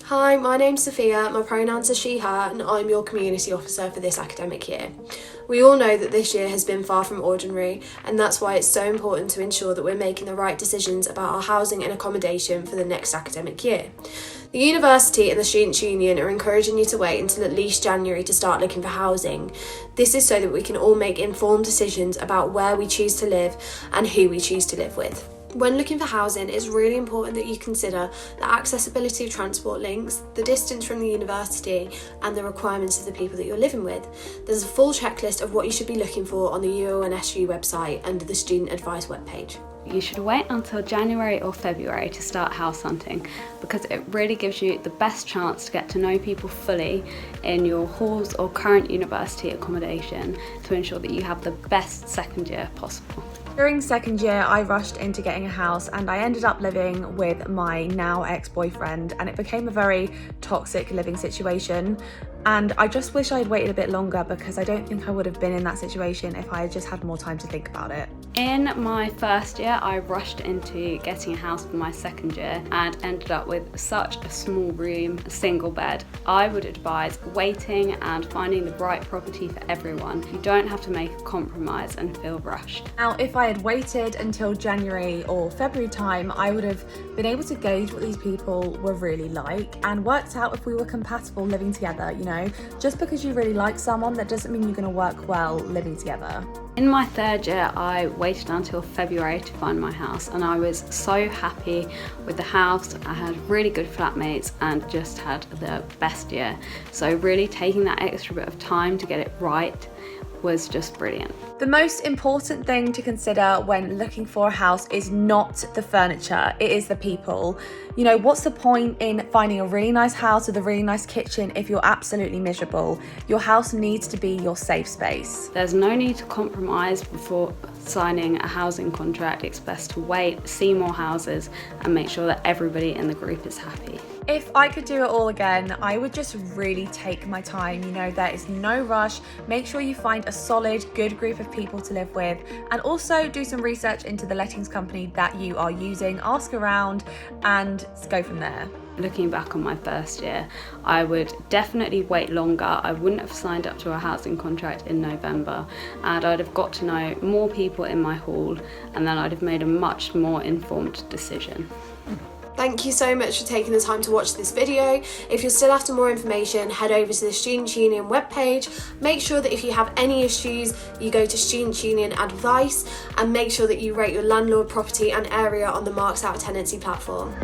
Hi, my name's Sophia, my pronouns are she, her, and I'm your community officer for this academic year. We all know that this year has been far from ordinary, and that's why it's so important to ensure that we're making the right decisions about our housing and accommodation for the next academic year. The university and the Students' Union are encouraging you to wait until at least January to start looking for housing. This is so that we can all make informed decisions about where we choose to live and who we choose to live with. When looking for housing, it's really important that you consider the accessibility of transport links, the distance from the university, and the requirements of the people that you're living with. There's a full checklist of what you should be looking for on the UONSU website under the Student Advice webpage. You should wait until January or February to start house hunting because it really gives you the best chance to get to know people fully in your halls or current university accommodation to ensure that you have the best second year possible. During second year, I rushed into getting a house and I ended up living with my now ex-boyfriend, and it became a very toxic living situation. And I just wish I had waited a bit longer because I don't think I would have been in that situation if I had just had more time to think about it. In my first year, I rushed into getting a house for my second year and ended up with such a small room, a single bed. I would advise waiting and finding the right property for everyone. You don't have to make a compromise and feel rushed. Now, if I had waited until January or February time, I would have been able to gauge what these people were really like and worked out if we were compatible living together, you know. Just because you really like someone, that doesn't mean you're going to work well living together. In my third year, I waited until February to find my house, and I was so happy with the house. I had really good flatmates and just had the best year. So really taking that extra bit of time to get it right was just brilliant. The most important thing to consider when looking for a house is not the furniture, it is the people. You know, what's the point in finding a really nice house with a really nice kitchen if you're absolutely miserable? Your house needs to be your safe space. There's no need to compromise before signing a housing contract. It's best to wait, see more houses, and make sure that everybody in the group is happy. If I could do it all again, I would just really take my time. You know, there is no rush. Make sure you find a solid, good group of people to live with, and also do some research into the lettings company that you are using. Ask around and go from there. Looking back on my first year, I would definitely wait longer. I wouldn't have signed up to a housing contract in November, and I'd have got to know more people in my hall, and then I'd have made a much more informed decision. Thank you so much for taking the time to watch this video. If you're still after more information, head over to the Students' Union webpage. Make sure that if you have any issues, you go to Students' Union Advice, and make sure that you rate your landlord, property and area on the Marks Out Tenancy platform.